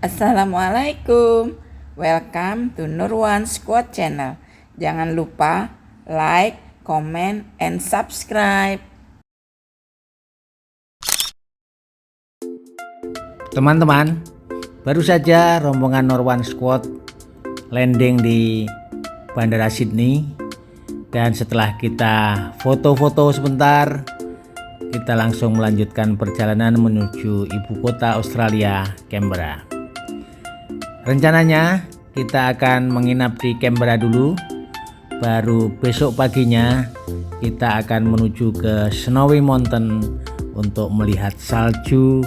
Assalamualaikum. Welcome to Nurwan Squad Channel. Jangan lupa like, comment, and subscribe. Teman-teman, baru saja rombongan Nurwan Squad landing di Bandara Sydney, dan setelah kita foto-foto sebentar, kita langsung melanjutkan perjalanan menuju ibu kota Australia, Canberra. Rencananya kita akan menginap di Canberra dulu, baru besok paginya kita akan menuju ke Snowy Mountain untuk melihat salju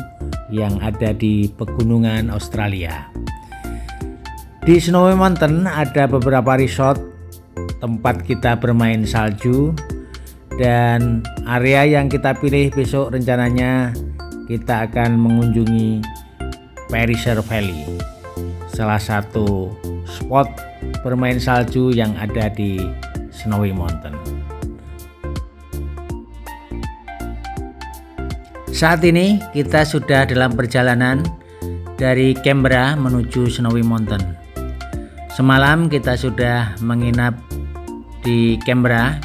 yang ada di pegunungan Australia. Di Snowy Mountain ada beberapa resort tempat kita bermain salju, dan area yang kita pilih besok rencananya kita akan mengunjungi Palliser Valley, salah satu spot bermain salju yang ada di Snowy Mountain. Saat ini kita sudah dalam perjalanan dari Canberra menuju Snowy Mountain. Semalam kita sudah menginap di Canberra,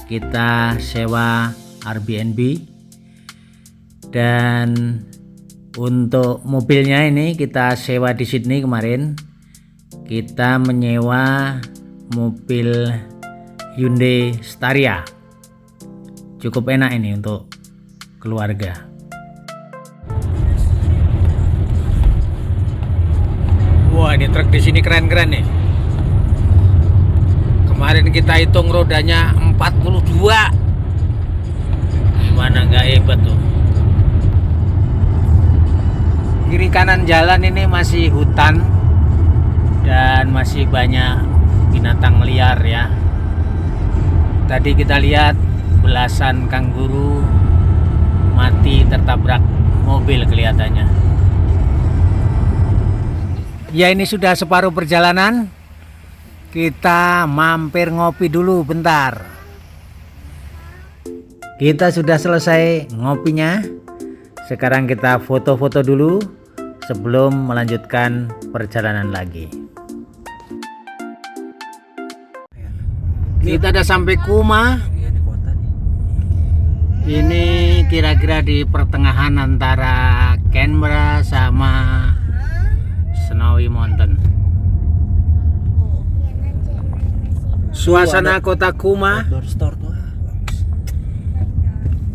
kita sewa Airbnb, dan untuk mobilnya ini kita sewa di Sydney kemarin. Kita menyewa mobil Hyundai Staria, cukup enak ini untuk keluarga. Wah, ini truk di sini keren-keren nih. Kemarin kita hitung rodanya 42. Gimana nggak hebat tuh. Kiri kanan jalan ini masih hutan dan masih banyak binatang liar ya. Tadi kita lihat belasan kanguru mati tertabrak mobil kelihatannya. Ya, ini sudah separuh perjalanan. Kita mampir ngopi dulu bentar. Kita sudah selesai ngopinya. Sekarang kita foto-foto dulu sebelum melanjutkan perjalanan lagi. Kita udah sampai Kuma. Ini kira-kira di pertengahan antara Canberra sama Snowy Mountain. Suasana kota Kuma,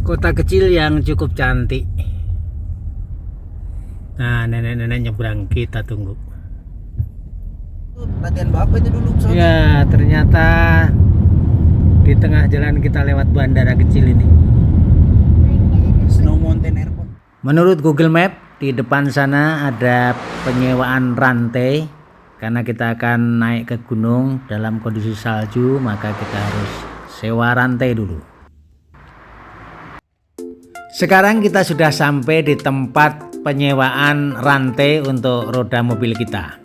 kota kecil yang cukup cantik. Nah, nenek-nenek nyebrang, kita tunggu. Latihan bapak itu dulu. Ya, ternyata di tengah jalan kita lewat bandara kecil ini. Snow Mountain Airport. Menurut Google Map, di depan sana ada penyewaan rantai. Karena kita akan naik ke gunung dalam kondisi salju, maka kita harus sewa rantai dulu. Sekarang kita sudah sampai di tempat penyewaan rantai untuk roda mobil kita.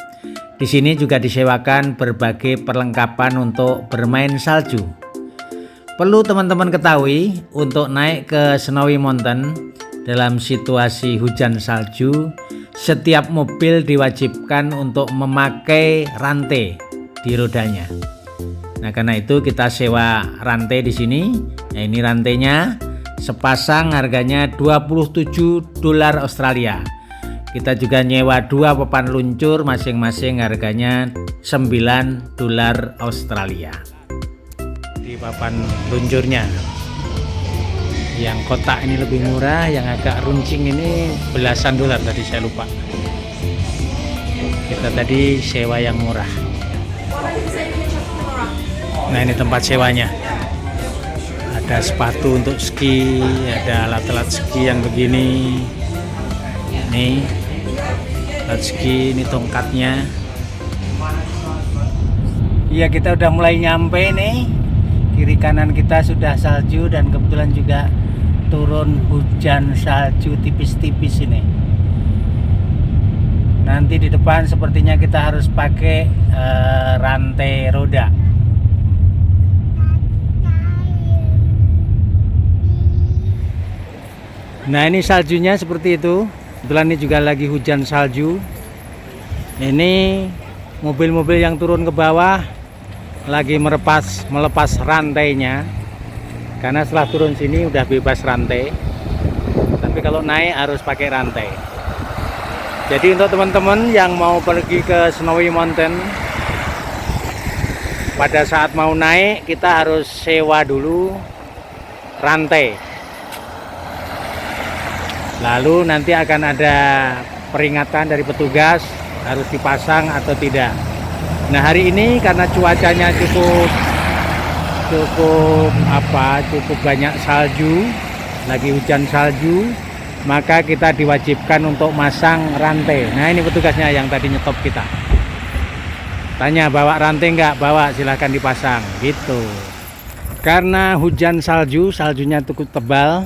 Di sini juga disewakan berbagai perlengkapan untuk bermain salju. Perlu teman-teman ketahui, untuk naik ke Snowy Mountain dalam situasi hujan salju, setiap mobil diwajibkan untuk memakai rantai di rodanya. Nah, karena itu kita sewa rantai di sini. Nah, ini rantainya sepasang harganya $27 Australia. Kita juga nyewa 2 papan luncur masing-masing harganya $9 Australia. Di papan luncurnya yang kotak ini lebih murah, yang agak runcing ini belasan dolar, tadi saya lupa. Kita tadi sewa yang murah. Nah, ini tempat sewanya. Ada sepatu untuk ski, ada alat-alat ski yang begini. Nih, alat ski, ini tongkatnya. Iya, kita udah mulai nyampe nih. Kiri kanan kita sudah salju, dan kebetulan juga turun hujan salju tipis-tipis ini. Nanti di depan sepertinya kita harus pakai rantai roda. Nah, ini saljunya seperti itu. Kebetulan ini juga lagi hujan salju. Ini mobil-mobil yang turun ke bawah lagi melepas rantainya, karena setelah turun sini udah bebas rantai, tapi kalau naik harus pakai rantai. Jadi untuk teman-teman yang mau pergi ke Snowy Mountain, pada saat mau naik kita harus sewa dulu rantai, lalu nanti akan ada peringatan dari petugas harus dipasang atau tidak. Nah, hari ini karena cuacanya cukup banyak salju, lagi hujan salju, maka kita diwajibkan untuk masang rantai. Nah, ini petugasnya yang tadi nyetop kita. Tanya, bawa rantai enggak? Bawa, silahkan dipasang gitu. Karena hujan salju, saljunya cukup tebal,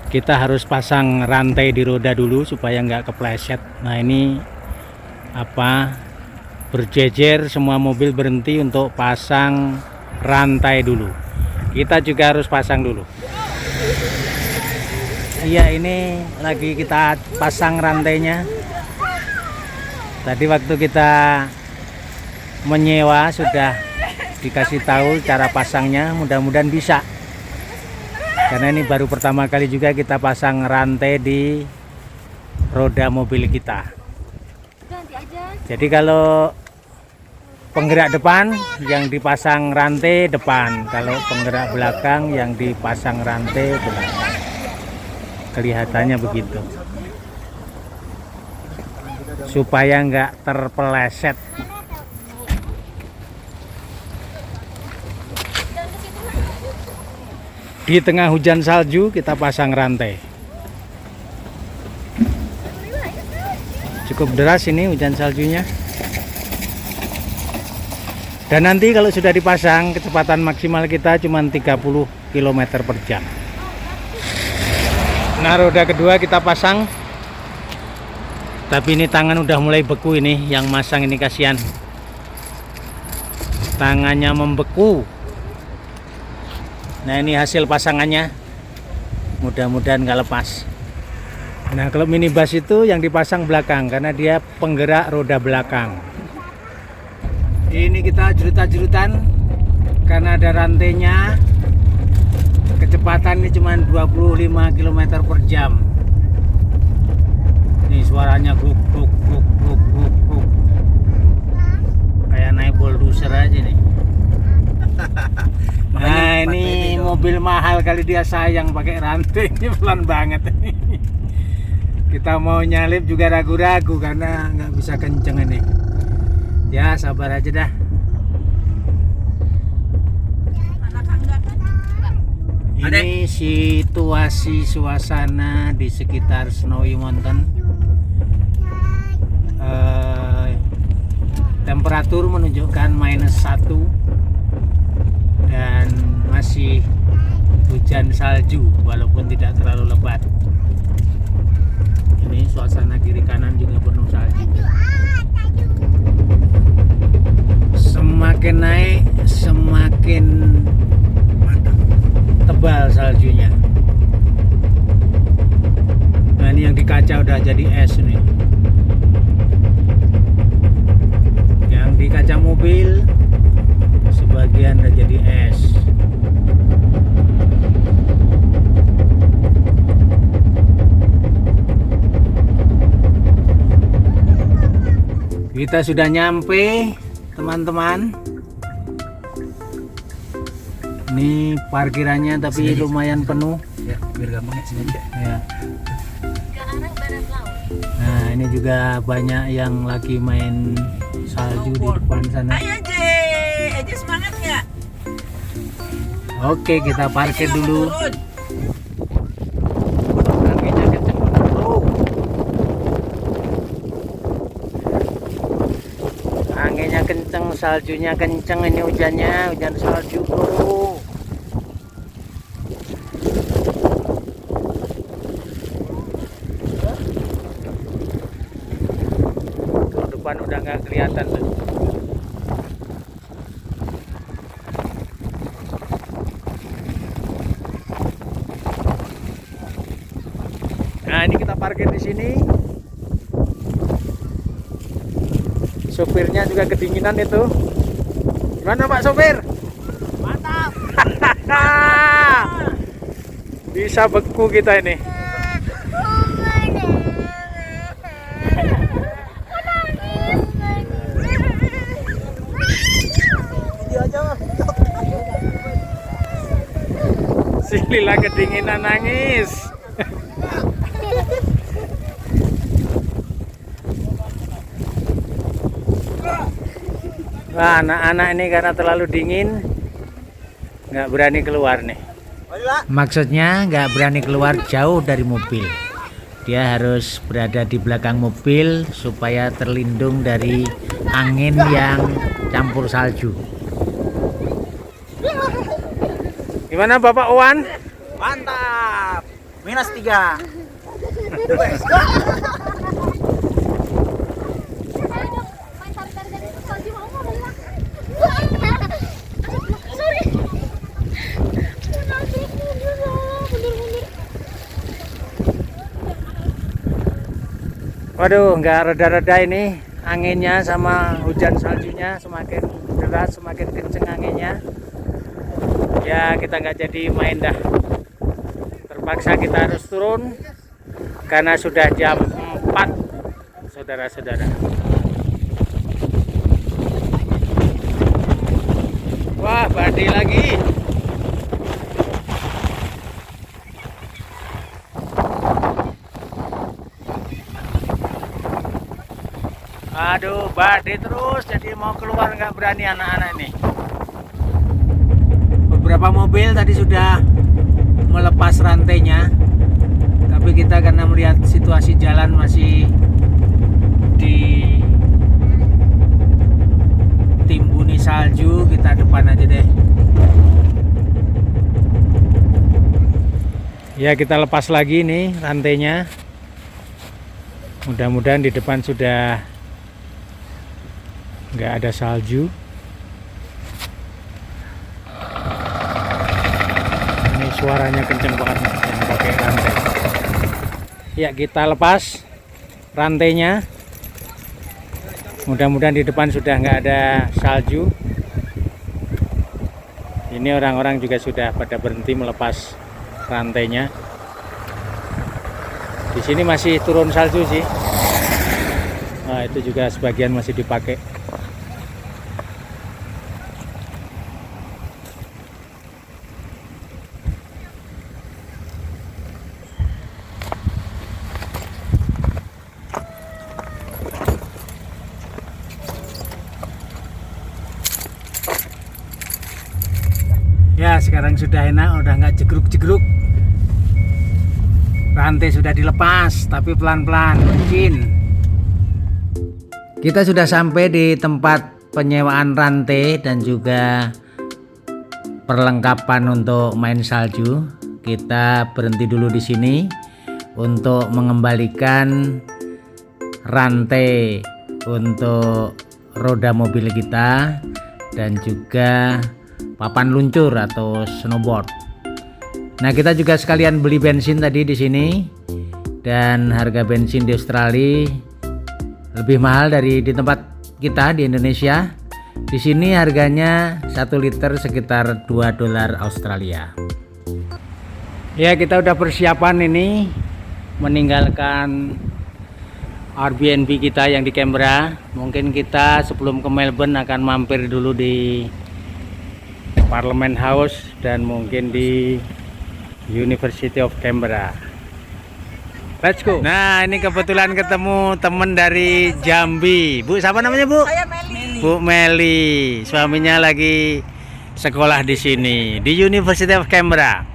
kita harus pasang rantai di roda dulu supaya enggak kepleset. Nah, ini berjejer, semua mobil berhenti untuk pasang rantai dulu. Kita juga harus pasang dulu. Iya, ini lagi kita pasang rantainya. Tadi waktu kita menyewa sudah dikasih tahu cara pasangnya, mudah-mudahan bisa. Karena ini baru pertama kali juga kita pasang rantai di roda mobil kita. Jadi kalau penggerak depan yang dipasang rantai depan, kalau penggerak belakang yang dipasang rantai belakang. Kelihatannya begitu, supaya nggak terpeleset. Di tengah hujan salju kita pasang rantai. Cukup deras ini hujan saljunya. Dan nanti kalau sudah dipasang, kecepatan maksimal kita cuma 30 km per jam. Nah, roda kedua kita pasang. Tapi ini tangan udah mulai beku ini, yang masang ini kasihan. Tangannya membeku. Nah, ini hasil pasangannya. Mudah-mudahan nggak lepas. Nah, kalau minibus itu yang dipasang belakang karena dia penggerak roda belakang. Ini kita jerutan-jerutan karena ada rantainya. Kecepatan ini cuma 25 km per jam. Ini suaranya gluk gluk gluk gluk gluk gluk. Kayak naik bulldozer aja nih. Nah, ini mobil mahal kali dia sayang pakai rantai, ini pelan banget. Kita mau nyalip juga ragu-ragu karena nggak bisa kenceng ini. Ya, sabar aja dah. Ini situasi suasana di sekitar Snowy Mountain. Temperatur menunjukkan -1 dan masih hujan salju walaupun tidak terlalu lebat. Ini suasana kiri kanan juga penuh salju. Semakin naik semakin tebal saljunya. Nah, ini yang di kaca udah jadi es nih. Yang di kaca mobil sebagian udah jadi es. Kita sudah nyampe, teman-teman. Ini parkirannya tapi lumayan penuh. Ya, biar gampang ya, sini aja. Ya. Nah, ini juga banyak yang lagi main salju di depan sana. Ayo Eje semangat nggak? Oke, kita parkir dulu. Turun. Anginnya kenceng banget, bro. Anginnya kenceng, saljunya kenceng. Ini hujannya, hujan salju, bro. Kalau depan udah nggak kelihatan tuh. Nah, ini kita parkir di sini. Sopirnya juga kedinginan itu. Gimana Pak sopir? Mantap. Bisa beku kita ini. Si Lila kedinginan nangis. Wah, anak-anak ini karena terlalu dingin nggak berani keluar nih. Maksudnya nggak berani keluar jauh dari mobil. Dia harus berada di belakang mobil supaya terlindung dari angin yang campur salju. Gimana Bapak Wan? Mantap. -3. Waduh, nggak reda-reda ini anginnya sama hujan saljunya, semakin deras, semakin kenceng anginnya. Ya kita nggak jadi main dah, terpaksa kita harus turun karena sudah jam 4, saudara-saudara. Wah, badai lagi. Aduh, badai terus, jadi mau keluar nggak berani anak-anak ini. Beberapa mobil tadi sudah melepas rantainya, tapi kita karena melihat situasi jalan masih ditimbuni salju, kita depan aja deh. Ya, kita lepas lagi nih rantainya. Mudah-mudahan di depan sudah nggak ada salju. Ini suaranya kenceng banget yang pakai rantai. Ya, kita lepas rantainya. Mudah-mudahan di depan sudah nggak ada salju. Ini orang-orang juga sudah pada berhenti melepas rantainya. Di sini masih turun salju sih. Nah, itu juga sebagian masih dipakai. Ya, sekarang sudah enak, udah nggak jegruk-jegruk. Rantai sudah dilepas, tapi pelan-pelan, mungkin. Kita sudah sampai di tempat penyewaan rantai dan juga perlengkapan untuk main salju. Kita berhenti dulu di sini untuk mengembalikan rantai untuk roda mobil kita dan juga papan luncur atau snowboard. Nah, kita juga sekalian beli bensin tadi di sini, dan harga bensin di Australia lebih mahal dari di tempat kita di Indonesia. Di sini harganya 1 liter sekitar $2 Australia. Ya, kita udah persiapan ini meninggalkan Airbnb kita yang di Canberra. Mungkin kita sebelum ke Melbourne akan mampir dulu di Parliament House dan mungkin di University of Canberra. Let's go. Nah, ini kebetulan ketemu temen dari Jambi. Bu, siapa namanya, Bu? Saya Meli. Bu Meli. Suaminya lagi sekolah di sini di University of Canberra.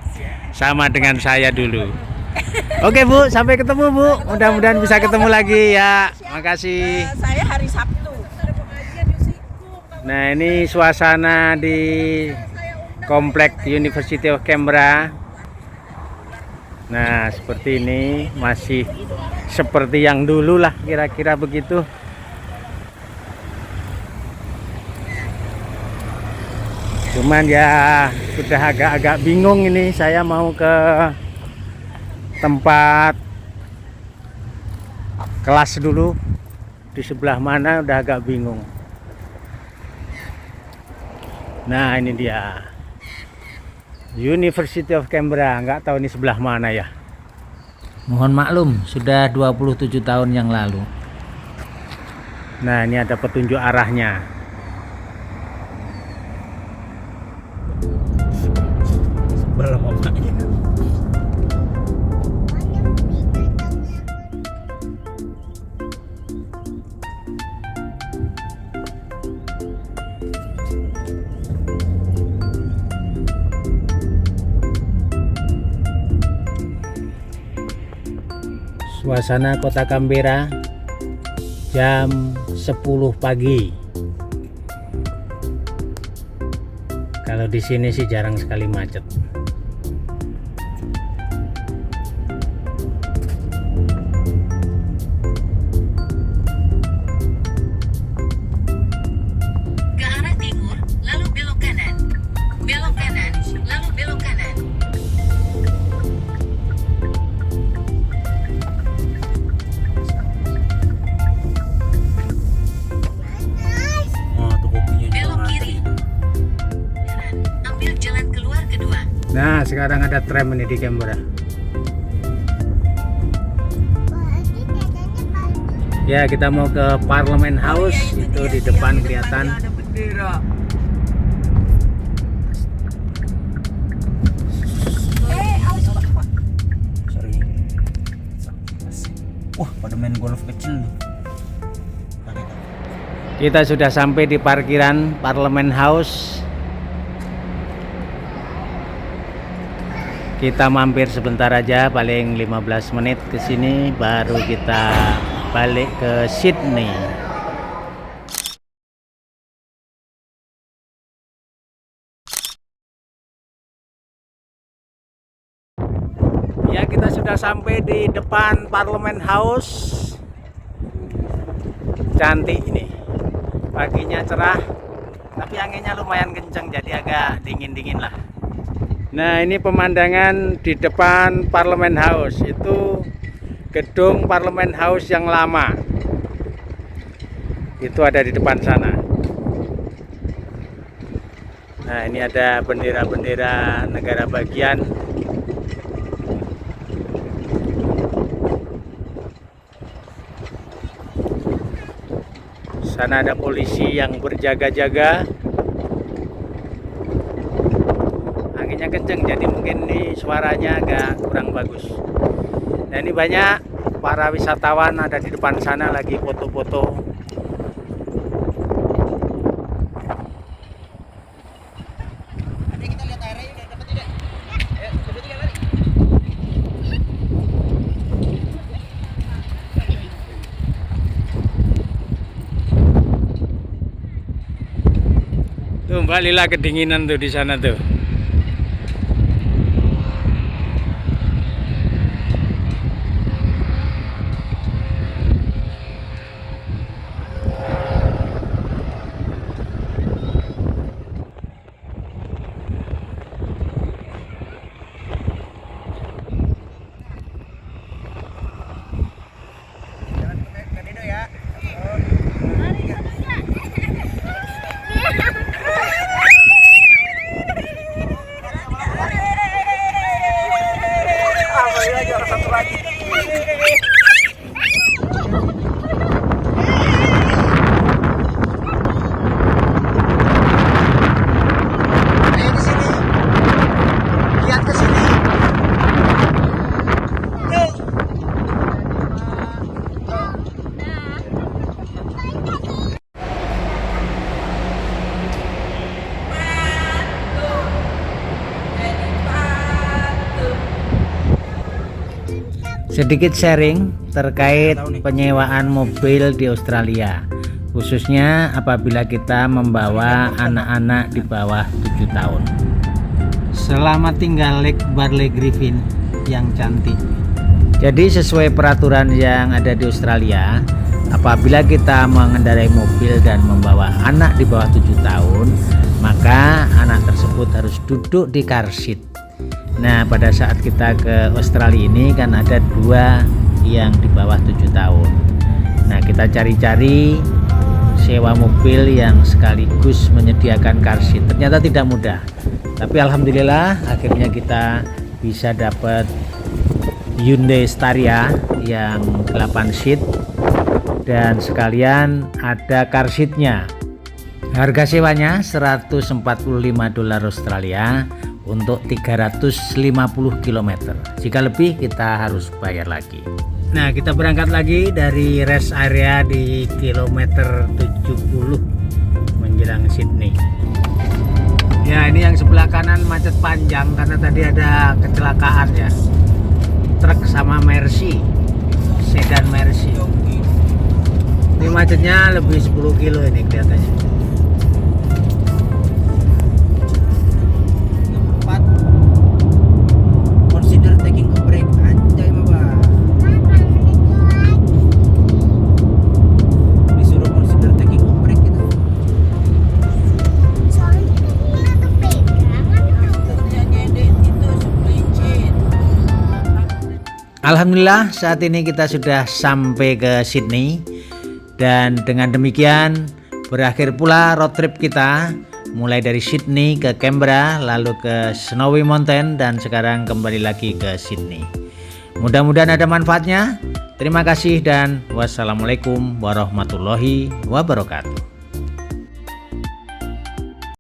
Sama dengan saya dulu. Oke, Bu, sampai ketemu, Bu. Mudah-mudahan bisa ketemu lagi ya. Makasih. Saya hari Sabtu. Nah, ini suasana di komplek University of Canberra. Nah, seperti ini, masih seperti yang dulu lah, kira-kira begitu. Cuman ya sudah agak-agak bingung ini, saya mau ke tempat kelas dulu di sebelah mana udah agak bingung. Nah ini dia University of Canberra, nggak tahu ini sebelah mana ya. Mohon maklum, sudah 27 tahun yang lalu. Nah ini ada petunjuk arahnya. Sebelah mamanya. Suasana kota Canberra jam 10 pagi. Kalau di sini sih jarang sekali macet. Ke arah timur, lalu belok kanan. Belok kanan, lalu belok kanan. Oh, tuh kopinya juga Belok ngantri. kiri. Kanan, ambil jalan keluar kedua. Nah sekarang ada tram ini di Canberra. Ya kita mau ke Parliament House, itu di depan kelihatan. Ada bendera. Sorry. Wah, pada main golf kecil nih. Kita sudah sampai di parkiran Parliament House. Kita mampir sebentar aja, paling 15 menit ke sini baru kita balik ke Sydney. Ya, kita sudah sampai di depan Parliament House. Cantik ini. Paginya cerah, tapi anginnya lumayan kencang jadi agak dingin-dingin lah. Nah ini pemandangan di depan Parliament House, itu gedung Parliament House yang lama, itu ada di depan sana. Nah ini ada bendera-bendera negara bagian. Sana ada polisi yang berjaga-jaga. Anginnya kenceng jadi mungkin ini suaranya agak kurang bagus. Nah ini banyak para wisatawan ada di depan sana lagi foto-foto. Tuh Mbak Lila kedinginan tuh di sana tuh. Sedikit sharing terkait penyewaan mobil di Australia, khususnya apabila kita membawa anak-anak di bawah 7 tahun. Selamat tinggal Lake Barley Griffin yang cantik. Jadi sesuai peraturan yang ada di Australia, apabila kita mengendarai mobil dan membawa anak di bawah 7 tahun, maka anak tersebut harus duduk di car seat. Nah pada saat kita ke Australia ini kan ada 2 yang di bawah 7 tahun. Nah, kita cari-cari sewa mobil yang sekaligus menyediakan car seat. Ternyata tidak mudah. Tapi alhamdulillah akhirnya kita bisa dapat Hyundai Staria yang 8 seat dan sekalian ada car seatnya. Harga sewanya 145 dolar Australia untuk 350 km. Jika lebih kita harus bayar lagi. Nah, kita berangkat lagi dari rest area di kilometer 70 menjelang Sydney. Ya, ini yang sebelah kanan macet panjang karena tadi ada kecelakaan ya. Truk sama Mercy, sedan Mercy. Ini macetnya lebih 10 kilo ini kelihatannya. Consider taking a break. Anjay mah. Disuruh consider taking a break gitu. Alhamdulillah saat ini kita sudah sampai ke Sydney dan dengan demikian berakhir pula road trip kita mulai dari Sydney ke Canberra lalu ke Snowy Mountain dan sekarang kembali lagi ke Sydney. Mudah-mudahan ada manfaatnya. Terima kasih dan wassalamualaikum warahmatullahi wabarakatuh.